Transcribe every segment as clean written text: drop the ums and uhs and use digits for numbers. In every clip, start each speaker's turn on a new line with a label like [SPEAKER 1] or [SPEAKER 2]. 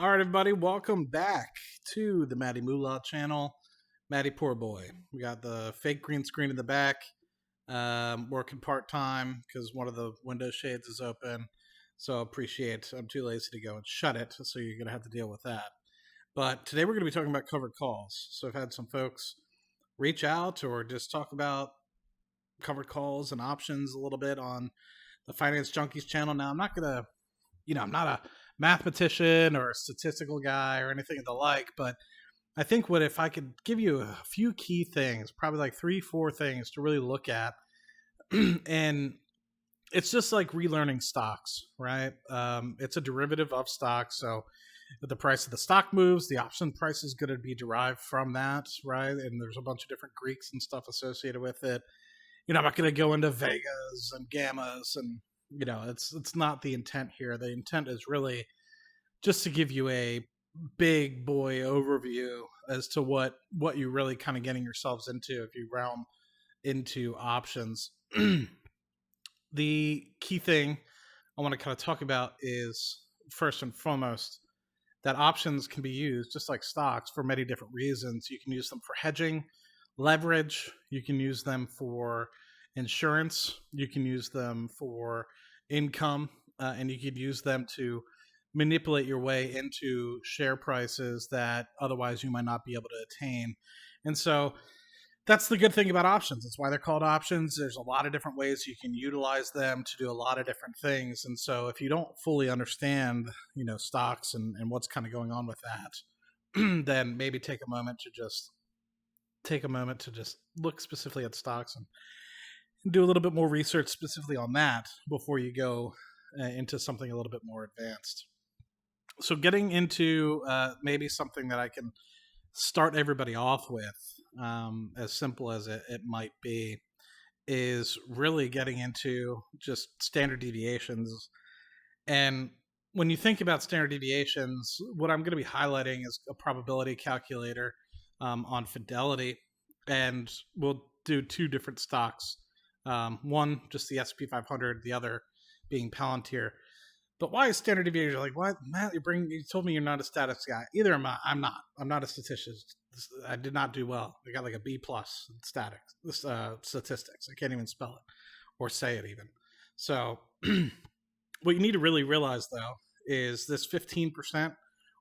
[SPEAKER 1] All right, everybody, welcome back to the Matty Moolah channel. Matty Poor Boy. We got the fake green screen in the back. Working part time because one of the window shades is open. So appreciate. I'm too lazy to go and shut it, so you're gonna have to deal with that. But today we're gonna be talking about covered calls. So I've had some folks reach out or just talk about covered calls and options a little bit on the Finance Junkies channel. Now I'm not gonna I'm not a mathematician or a statistical guy or anything of the like, but I think what if I could give you a few key things, probably like 3, 4 things to really look at, and it's just like relearning stocks, right? It's a derivative of stocks, so if the price of the stock moves, the option price is going to be derived from that, right? And there's a bunch of different Greeks and stuff associated with it. I'm not going to go into Vegas and gammas and it's not the intent here. The intent is really just to give you a big boy overview as to what you're really kind of getting yourselves into if you realm into options. The key thing I want to kind of talk about is first and foremost that options can be used just like stocks for many different reasons. You can use them for hedging, leverage, you can use them for insurance, you can use them for income, and you could use them to manipulate your way into share prices that otherwise you might not be able to attain. And so that's the good thing about options. That's why they're called options. There's a lot of different ways you can utilize them to do a lot of different things. And so if you don't fully understand, stocks and what's kind of going on with that, then maybe take a moment to just look specifically at stocks and do a little bit more research specifically on that before you go into something a little bit more advanced. So getting into maybe something that I can start everybody off with, as simple as it might be, is really getting into just standard deviations. And when you think about standard deviations, what I'm going to be highlighting is a probability calculator on Fidelity, and we'll do 2 different stocks. One, just the S&P 500, the other being Palantir. But why is standard deviation? Like, what, Matt? You told me you're not a statistics guy. Either am I. I'm not. I'm not a statistician. I did not do well. I got like a B plus in statistics. I can't even spell it or say it even. So, what you need to really realize though is this 15%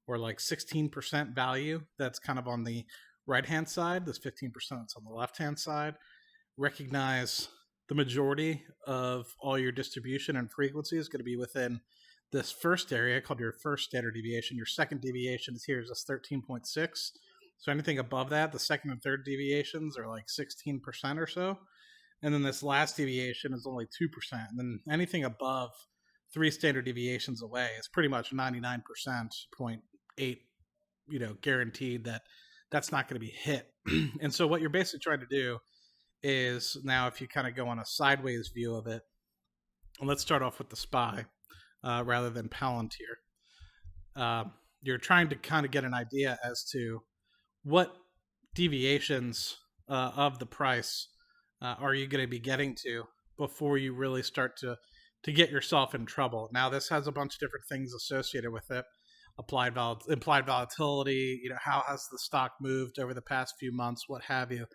[SPEAKER 1] or like 16% value that's kind of on the right hand side. This 15% that's on the left hand side. Recognize the majority of all your distribution and frequency is going to be within this first area called your first standard deviation. Your second deviation is here is this 13.6. So anything above that, the second and third deviations are like 16% or so. And then this last deviation is only 2%. And then anything above 3 standard deviations away is pretty much 99.8, guaranteed that that's not going to be hit. And so what you're basically trying to do is, now if you kind of go on a sideways view of it, and let's start off with the SPY rather than Palantir. You're trying to kind of get an idea as to what deviations of the price are you going to be getting to before you really start to get yourself in trouble. Now, this has a bunch of different things associated with it. Implied volatility, how has the stock moved over the past few months, what have you.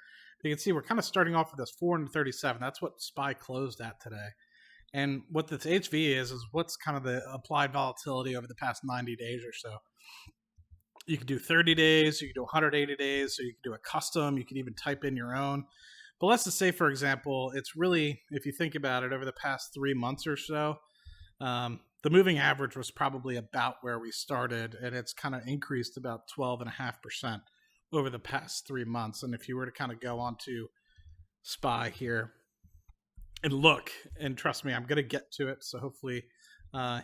[SPEAKER 1] You can see we're kind of starting off with this 437. That's what SPY closed at today. And what this HV is what's kind of the applied volatility over the past 90 days or so. You can do 30 days, you can do 180 days, so you can do a custom, you can even type in your own. But let's just say, for example, it's really, if you think about it, over the past 3 months or so, the moving average was probably about where we started, and it's kind of increased about 12.5% over the past 3 months. And if you were to kind of go onto SPY here and look, and trust me, I'm going to get to it, so hopefully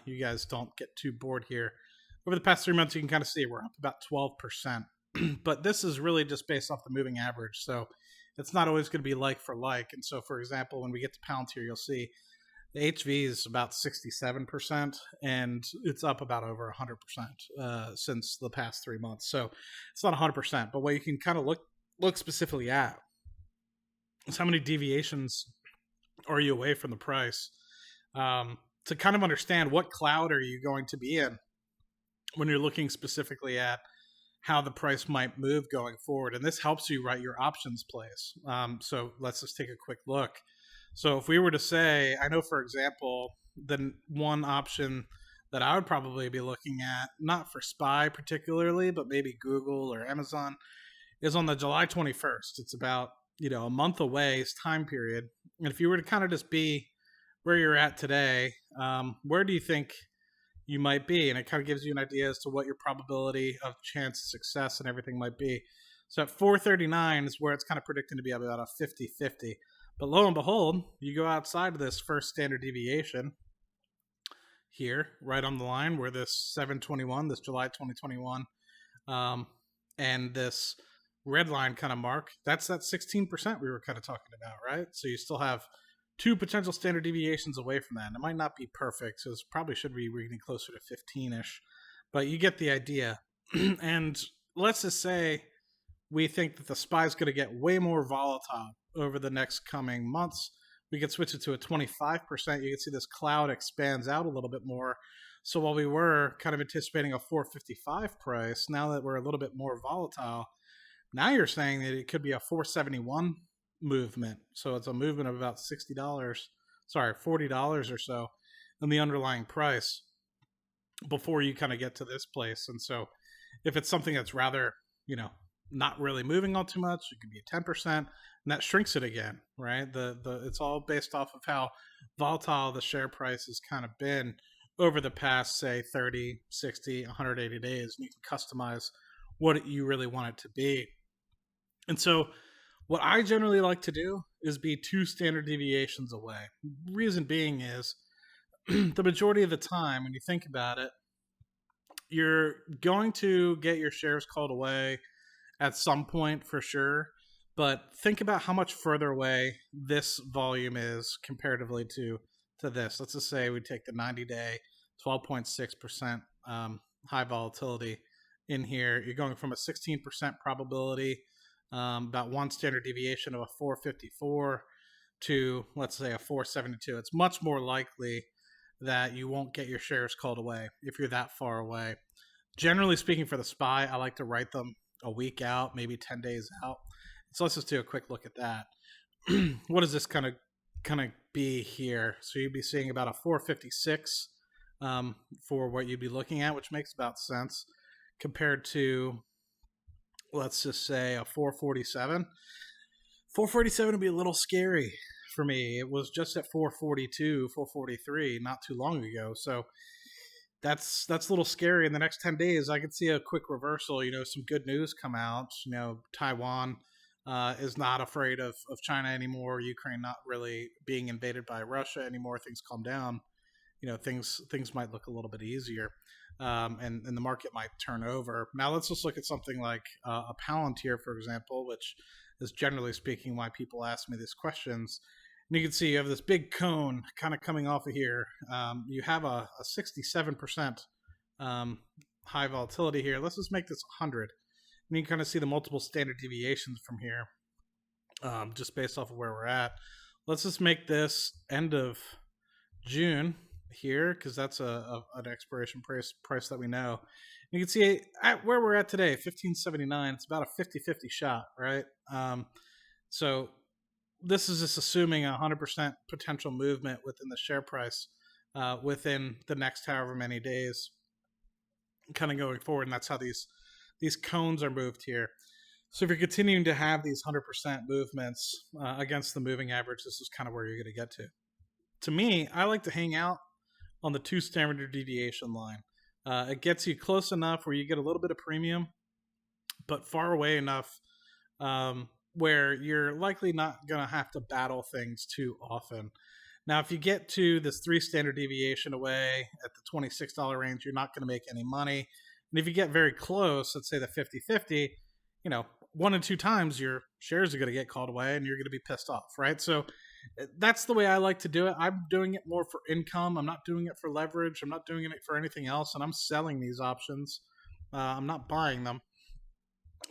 [SPEAKER 1] you guys don't get too bored here. Over the past 3 months, you can kind of see we're up about 12%. But this is really just based off the moving average, so it's not always going to be like for like. And so, for example, when we get to Palantir, you'll see the HV is about 67%, and it's up about over 100% since the past 3 months. So it's not 100%, but what you can kind of look specifically at is how many deviations are you away from the price, to kind of understand what cloud are you going to be in when you're looking specifically at how the price might move going forward. And this helps you write your options plays. So let's just take a quick look. So if we were to say, I know, for example, the one option that I would probably be looking at, not for SPY particularly, but maybe Google or Amazon, is on the July 21st. It's about, a month away's time period. And if you were to kind of just be where you're at today, where do you think you might be? And it kind of gives you an idea as to what your probability of chance of success and everything might be. So at 439 is where it's kind of predicting to be about a 50-50. But lo and behold, you go outside of this first standard deviation here, right on the line where this 721, this July 2021, and this red line kind of mark, that's that 16% we were kind of talking about, right? So you still have two potential standard deviations away from that. And it might not be perfect, so it probably should be reading closer to 15-ish, but you get the idea. And let's just say we think that the SPY is going to get way more volatile over the next coming months. We could switch it to a 25%. You can see this cloud expands out a little bit more. So while we were kind of anticipating a 455 price, now that we're a little bit more volatile, now you're saying that it could be a 471 movement. So it's a movement of about $40 or so in the underlying price before you kind of get to this place. And so if it's something that's rather, not really moving all too much, it could be a 10%, and that shrinks it again, right? It's all based off of how volatile the share price has kind of been over the past, say, 30, 60, 180 days. And you can customize what you really want it to be. And so what I generally like to do is be 2 standard deviations away. Reason being is the majority of the time, when you think about it, you're going to get your shares called away at some point for sure. But think about how much further away this volume is comparatively to this. Let's just say we take the 90-day, 12.6% high volatility in here. You're going from a 16% probability, about one standard deviation of a 454 to, let's say, a 472. It's much more likely that you won't get your shares called away if you're that far away. Generally speaking, for the SPY, I like to write them a week out, maybe 10 days out. So let's just do a quick look at that. What does this kind of be here? So you'd be seeing about a 456 for what you'd be looking at, which makes about sense compared to, let's just say, a 447. 447 would be a little scary for me. It was just at 442, 443 not too long ago. So that's a little scary. In the next 10 days, I could see a quick reversal, some good news come out. Taiwan is not afraid of China anymore. Ukraine not really being invaded by Russia anymore. Things calm down. Things might look a little bit easier, and the market might turn over. Now let's just look at something like a palantir, for example, which is generally speaking why people ask me these questions. And you can see you have this big cone kind of coming off of here. You have a 67% high volatility here. Let's just make this 100. And you can kind of see the multiple standard deviations from here, just based off of where we're at. Let's just make this end of June here, because that's an expiration price that we know. You can see at where we're at today, 1579. It's about a 50-50 shot, right? So this is just assuming 100% potential movement within the share price within the next however many days, kind of going forward. And that's how these cones are moved here. So if you're continuing to have these 100% movements against the moving average, this is kind of where you're going to get to. To me, I like to hang out on the 2 standard deviation line. It gets you close enough where you get a little bit of premium, but far away enough where you're likely not going to have to battle things too often. Now, if you get to this 3 standard deviation away at the $26 range, you're not going to make any money. And if you get very close, let's say the 50-50, 1 and 2 times your shares are going to get called away and you're going to be pissed off, right? So that's the way I like to do it. I'm doing it more for income. I'm not doing it for leverage. I'm not doing it for anything else. And I'm selling these options. I'm not buying them.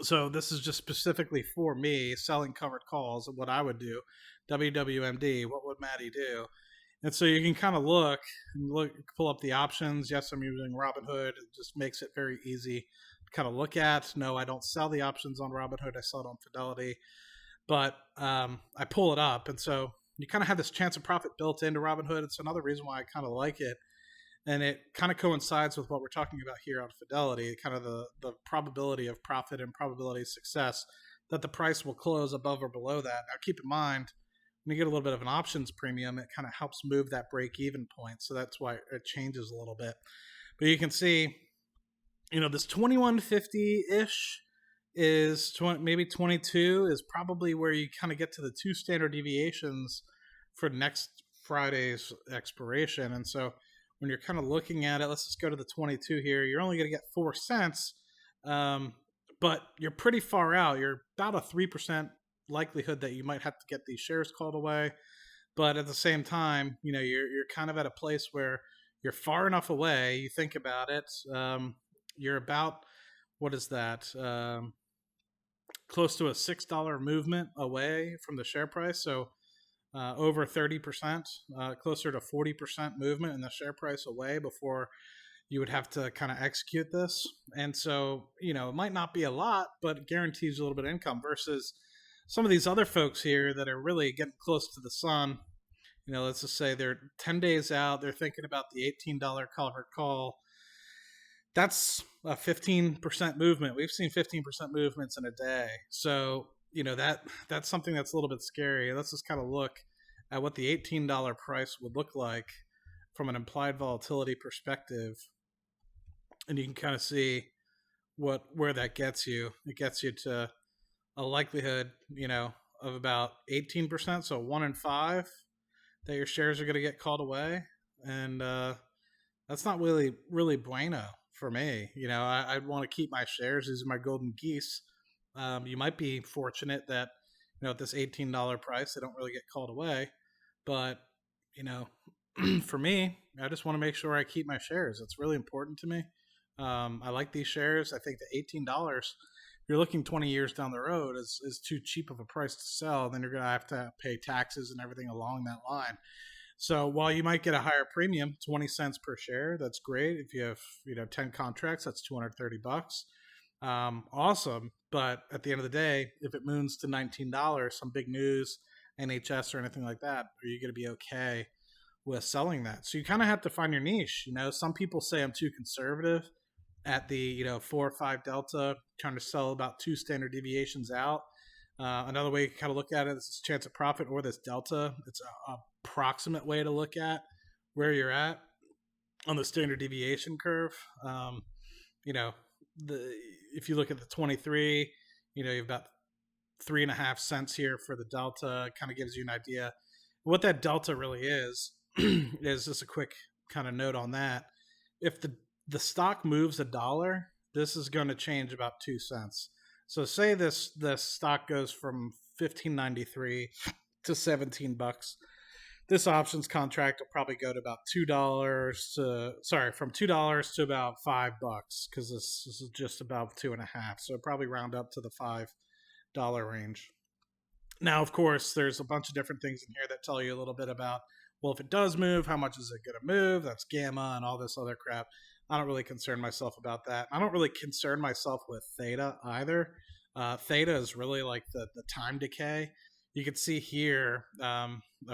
[SPEAKER 1] So this is just specifically for me, selling covered calls, what I would do. WWMD, what would Maddie do? And so you can kind of pull up the options. Yes, I'm using Robinhood. It just makes it very easy to kind of look at. No, I don't sell the options on Robinhood. I sell it on Fidelity. But I pull it up. And so you kind of have this chance of profit built into Robinhood. It's another reason why I kind of like it. And it kind of coincides with what we're talking about here on Fidelity, kind of the probability of profit and probability of success, that the price will close above or below that. Now, keep in mind, when you get a little bit of an options premium, it kind of helps move that break-even point. So that's why it changes a little bit. But you can see, this 2150-ish is maybe 22 is probably where you kind of get to the 2 standard deviations for next Friday's expiration. And so when you're kind of looking at it, let's just go to the 22 here. You're only going to get 4 cents, but you're pretty far out. You're about a 3% likelihood that you might have to get these shares called away. But at the same time, you're kind of at a place where you're far enough away. You think about it. You're about, what is that? Close to a $6 movement away from the share price. So over 30%, closer to 40% movement in the share price away before you would have to kind of execute this. And so, it might not be a lot, but it guarantees a little bit of income versus some of these other folks here that are really getting close to the sun. Let's just say they're 10 days out. They're thinking about the $18 covered call. That's a 15% movement. We've seen 15% movements in a day. So, that's something that's a little bit scary. Let's just kind of look at what the $18 price would look like from an implied volatility perspective. And you can kind of see where that gets you. It gets you to a likelihood, of about 18%. So 1 in 5 that your shares are going to get called away. And that's not really bueno for me. I'd want to keep my shares. These are my golden geese. You might be fortunate that, at this $18 price, they don't really get called away. But, for me, I just want to make sure I keep my shares. It's really important to me. I like these shares. I think the $18, if you're looking 20 years down the road, is too cheap of a price to sell. Then you're going to have to pay taxes and everything along that line. So while you might get a higher premium, 20 cents per share, that's great. If you have, 10 contracts, that's $230. Awesome. But at the end of the day, if it moons to $19, some big news, NHS or anything like that, are you going to be okay with selling that? So you kind of have to find your niche. Some people say I'm too conservative at the 4 or 5 delta, trying to sell about 2 standard deviations out. Another way you kind of look at it is this chance of profit or this delta. It's a approximate way to look at where you're at on the standard deviation curve. If you look at the 23, you have about 3.5 cents here for the delta. It kind of gives you an idea what that delta really is. Is just a quick kind of note on that. If the stock moves $1, this is going to change about 2 cents. So say the stock goes from $15.93 to $17. This options contract will probably go to about from $2 to about $5, because this is just about 2.5. So it'll probably round up to the $5 range. Now, of course, there's a bunch of different things in here that tell you a little bit about, well, if it does move, how much is it going to move? That's gamma and all this other crap. I don't really concern myself about that. I don't really concern myself with theta either. Theta is really like the time decay. You can see here,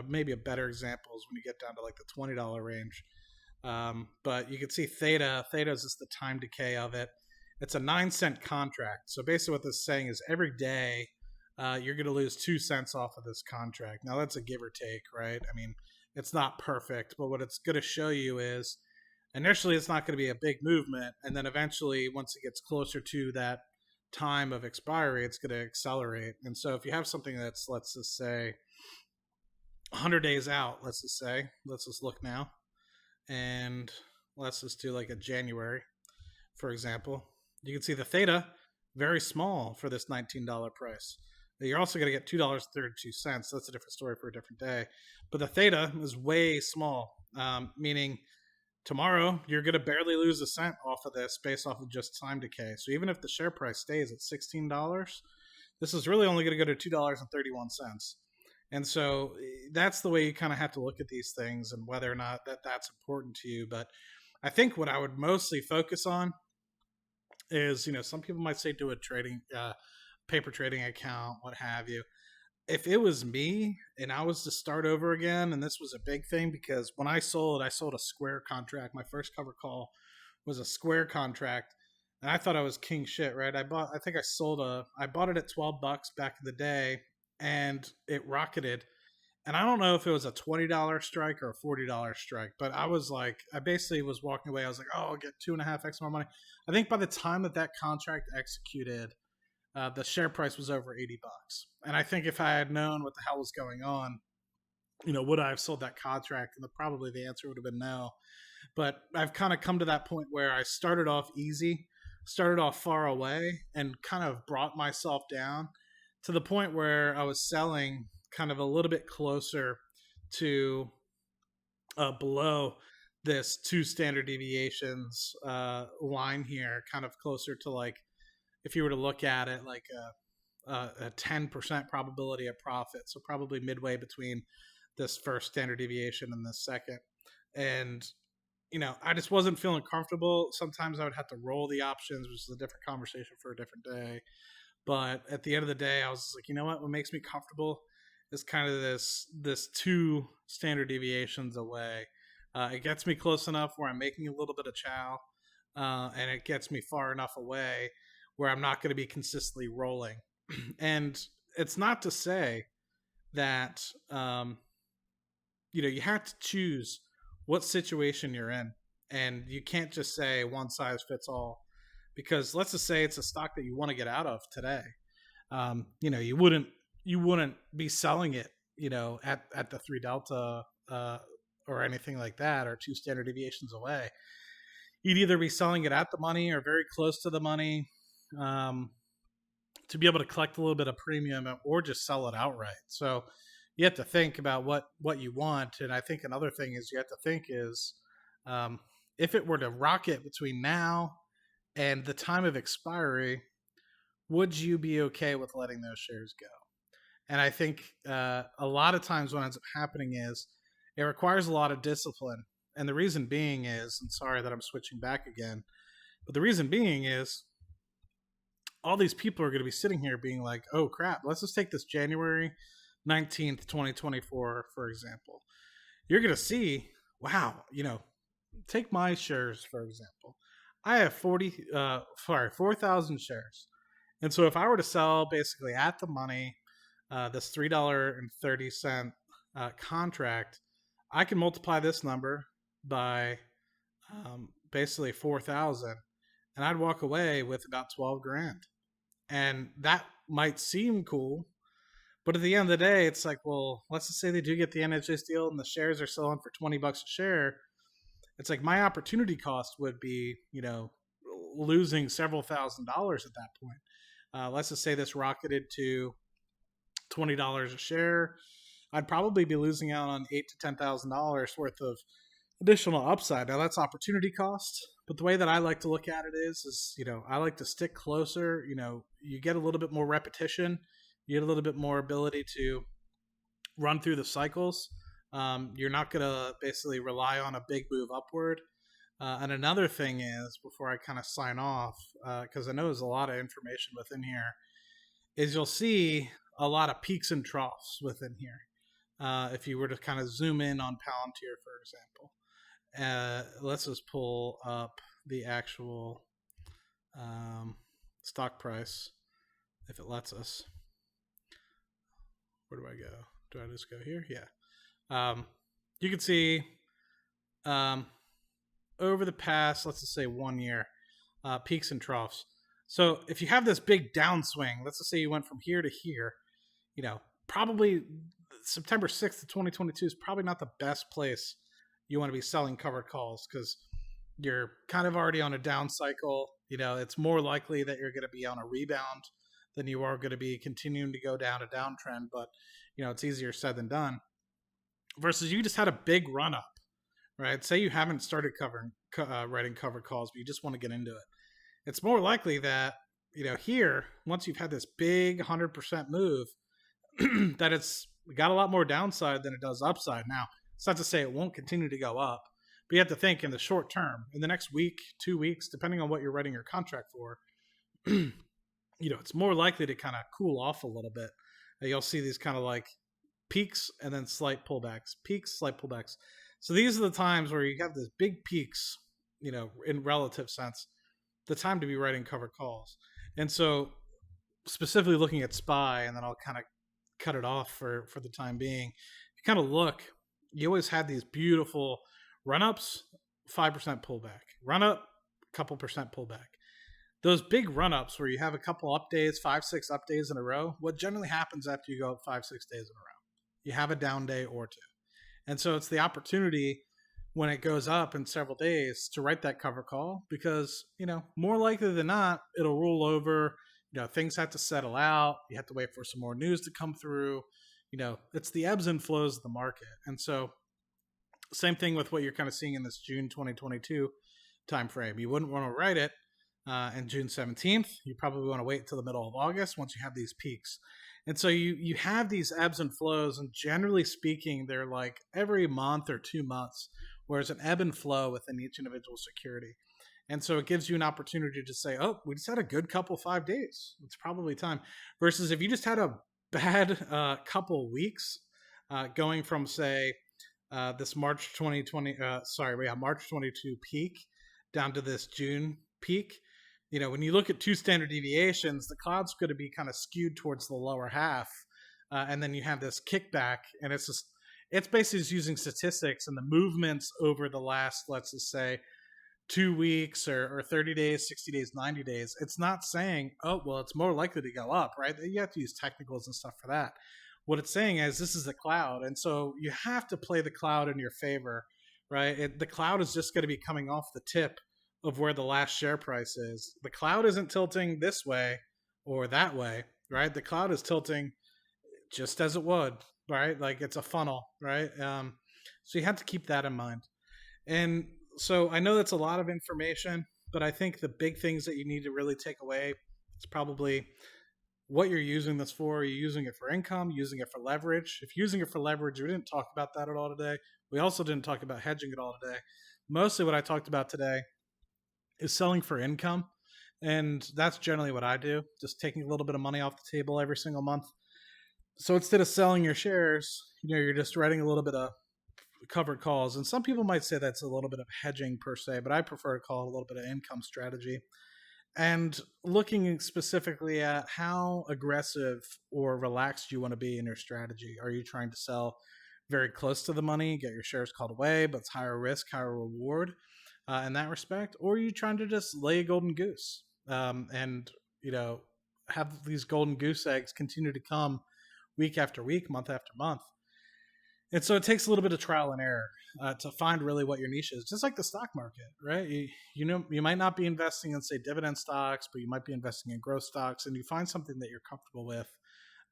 [SPEAKER 1] maybe a better example is when you get down to like the $20 range. But you can see theta. Theta is just the time decay of it. It's a 9-cent contract. So basically what this is saying is every day you're going to lose 2 cents off of this contract. Now that's a give or take, right? I mean, it's not perfect, but what it's going to show you is initially it's not going to be a big movement. And then eventually, once it gets closer to that time of expiry, it's going to accelerate. And so if you have something that's, let's just say 100 days out, let's just look now, and let's just do like a January, for example. You can see the theta very small for this $19 price. You're also going to get $2.32. That's a different story for a different day. But the theta is way small, meaning tomorrow you're going to barely lose a cent off of this based off of just time decay. So even if the share price stays at $16, this is really only going to go to $2.31. And so that's the way you kind of have to look at these things and whether or not that's important to you. But I think what I would mostly focus on is, some people might say do a trading, paper trading account, what have you. If it was me and I was to start over again, and this was a big thing because when I sold a square contract. My first cover call was a square contract, and I thought I was king shit, right? I bought it at $12 back in the day, and it rocketed. And I don't know if it was a $20 strike or a $40 strike, but I basically was walking away. I was like, oh, I'll get 2.5x more money. I think by the time that contract executed, the share price was over $80. And I think if I had known what the hell was going on, would I have sold that contract? And probably the answer would have been no. But I've kind of come to that point where I started off easy, started off far away, and kind of brought myself down to the point where I was selling kind of a little bit closer to below this two standard deviations line here, kind of closer to, like, if you were to look at it like a 10% probability of profit. So probably midway between this first standard deviation and the second. And, I just wasn't feeling comfortable. Sometimes I would have to roll the options, which is a different conversation for a different day. But at the end of the day, I was like, you know what makes me comfortable is kind of this two standard deviations away. It gets me close enough where I'm making a little bit of chow, and it gets me far enough away where I'm not going to be consistently rolling. And it's not to say that you have to choose what situation you're in, and you can't just say one size fits all. Because let's just say it's a stock that you want to get out of today. You wouldn't be selling it, at the 3 delta or anything like that, or two standard deviations away. You'd either be selling it at the money or very close to the money, to be able to collect a little bit of premium, or just sell it outright. So you have to think about what you want. And I think another thing is you have to think is, if it were to rocket between now and the time of expiry, would you be okay with letting those shares go? And I think a lot of times what ends up happening is it requires a lot of discipline. And the reason being is, and sorry that I'm switching back again, but the reason being is all these people are going to be sitting here being like, oh crap, let's just take this January 19th, 2024, for example. You're going to see, wow, take my shares, for example. I have 4,000 shares. And so if I were to sell basically at the money, this $3.30 contract, I can multiply this number by basically 4,000, and I'd walk away with about 12 grand. And that might seem cool, but at the end of the day, it's like, well, let's just say they do get the NHS deal and the shares are selling for $20 a share. It's like my opportunity cost would be, losing several $1,000s at that point. Let's just say this rocketed to $20 a share. I'd probably be losing out on $8,000 to $10,000 worth of additional upside. Now that's opportunity cost, but the way that I like to look at it is I like to stick closer. You get a little bit more repetition, you get a little bit more ability to run through the cycles. You're not going to basically rely on a big move upward. And another thing is, before I kind of sign off, because I know there's a lot of information within here, is you'll see a lot of peaks and troughs within here. If you were to kind of zoom in on Palantir, for example. Let's just pull up the actual stock price, if it lets us. Where do I go? Do I just go here? Yeah. You can see over the past, let's just say 1 year, peaks and troughs. So if you have this big downswing, let's just say you went from here to here, probably September 6th of 2022 is probably not the best place you want to be selling covered calls, because you're kind of already on a down cycle. It's more likely that you're going to be on a rebound than you are going to be continuing to go down a downtrend. But, it's easier said than done. Versus you just had a big run up, right? Say you haven't started writing covered calls, but you just want to get into it. It's more likely that, here, once you've had this big 100% move, that it's got a lot more downside than it does upside. Now, it's not to say it won't continue to go up, but you have to think in the short term, in the next week, 2 weeks, depending on what you're writing your contract for, it's more likely to kind of cool off a little bit. You'll see these kind of like peaks and then slight pullbacks, peaks, slight pullbacks. So these are the times where you have these big peaks, in relative sense, the time to be writing covered calls. And so specifically looking at SPY, and then I'll kind of cut it off for the time being. You kind of look, you always had these beautiful run-ups, 5% pullback, run-up, couple percent pullback. Those big run-ups where you have a couple up days, 5-6 up days in a row, what generally happens after you go up 5-6 days in a row? You have a down day or two. And so it's the opportunity when it goes up in several days to write that cover call because, more likely than not, it'll roll over. Things have to settle out. You have to wait for some more news to come through. It's the ebbs and flows of the market. And so same thing with what you're kind of seeing in this June 2022 timeframe. You wouldn't want to write it in June 17th. You probably want to wait until the middle of August once you have these peaks. And so you have these ebbs and flows, and generally speaking, they're like every month or 2 months, where there's an ebb and flow within each individual security. And so it gives you an opportunity to say, oh, we just had a good couple 5 days. It's probably time. Versus if you just had a bad couple weeks going from, say, this March 2020, March 22 peak down to this June peak. When you look at 2 standard deviations, the cloud's going to be kind of skewed towards the lower half. And then you have this kickback, and it's basically just using statistics and the movements over the last, let's just say, 2 weeks or 30 days, 60 days, 90 days. It's not saying, oh, well, it's more likely to go up, right? You have to use technicals and stuff for that. What it's saying is this is the cloud. And so you have to play the cloud in your favor, right? The cloud is just going to be coming off the tip of where the last share price is. The cloud isn't tilting this way or that way, right? The cloud is tilting just as it would, right? Like it's a funnel, right? So you have to keep that in mind. And so I know that's a lot of information, but I think the big things that you need to really take away is probably what you're using this for. Are you using it for income? Using it for leverage? If you're using it for leverage, we didn't talk about that at all today. We also didn't talk about hedging at all today. Mostly what I talked about today is selling for income. And that's generally what I do, just taking a little bit of money off the table every single month. So instead of selling your shares, you're just writing a little bit of covered calls. And some people might say that's a little bit of hedging per se, but I prefer to call it a little bit of income strategy. And looking specifically at how aggressive or relaxed you want to be in your strategy. Are you trying to sell very close to the money, get your shares called away, but it's higher risk, higher reward in that respect? Or are you trying to just lay a golden goose and, have these golden goose eggs continue to come week after week, month after month? And so it takes a little bit of trial and error to find really what your niche is, just like the stock market, right? You might not be investing in, say, dividend stocks, but you might be investing in growth stocks, and you find something that you're comfortable with.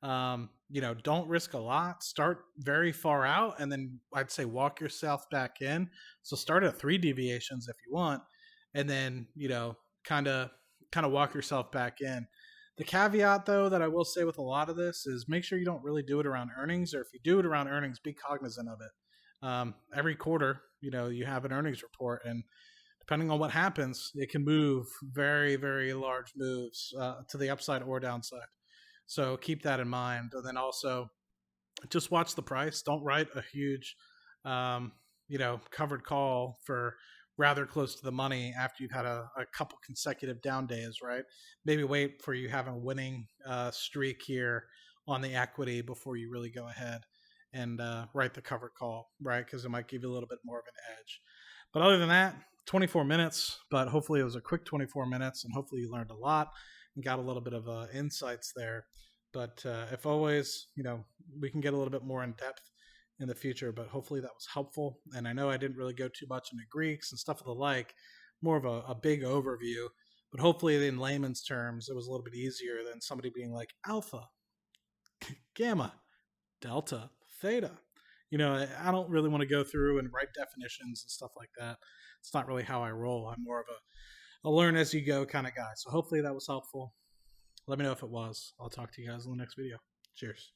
[SPEAKER 1] Don't risk a lot. Start very far out, and then I'd say walk yourself back in. So start at 3 deviations if you want, and then, kind of walk yourself back in. The caveat, though, that I will say with a lot of this is make sure you don't really do it around earnings, or if you do it around earnings, be cognizant of it. Every quarter, you have an earnings report, and depending on what happens, it can move very, very large moves to the upside or downside. So keep that in mind. And then also just watch the price. Don't write a huge, covered call for rather close to the money after you've had a couple consecutive down days, right? Maybe wait for you have a winning streak here on the equity before you really go ahead and write the covered call, right? Because it might give you a little bit more of an edge. But other than that, 24 minutes, but hopefully it was a quick 24 minutes, and hopefully you learned a lot and got a little bit of insights there. But if always, we can get a little bit more in depth in the future, but hopefully that was helpful. And I know I didn't really go too much into Greeks and stuff of the like, more of a big overview, but hopefully in layman's terms, it was a little bit easier than somebody being like alpha, gamma, delta, theta. I don't really want to go through and write definitions and stuff like that. It's not really how I roll. I'm more of a learn as you go kind of guy. So hopefully that was helpful. Let me know if it was. I'll talk to you guys in the next video. Cheers.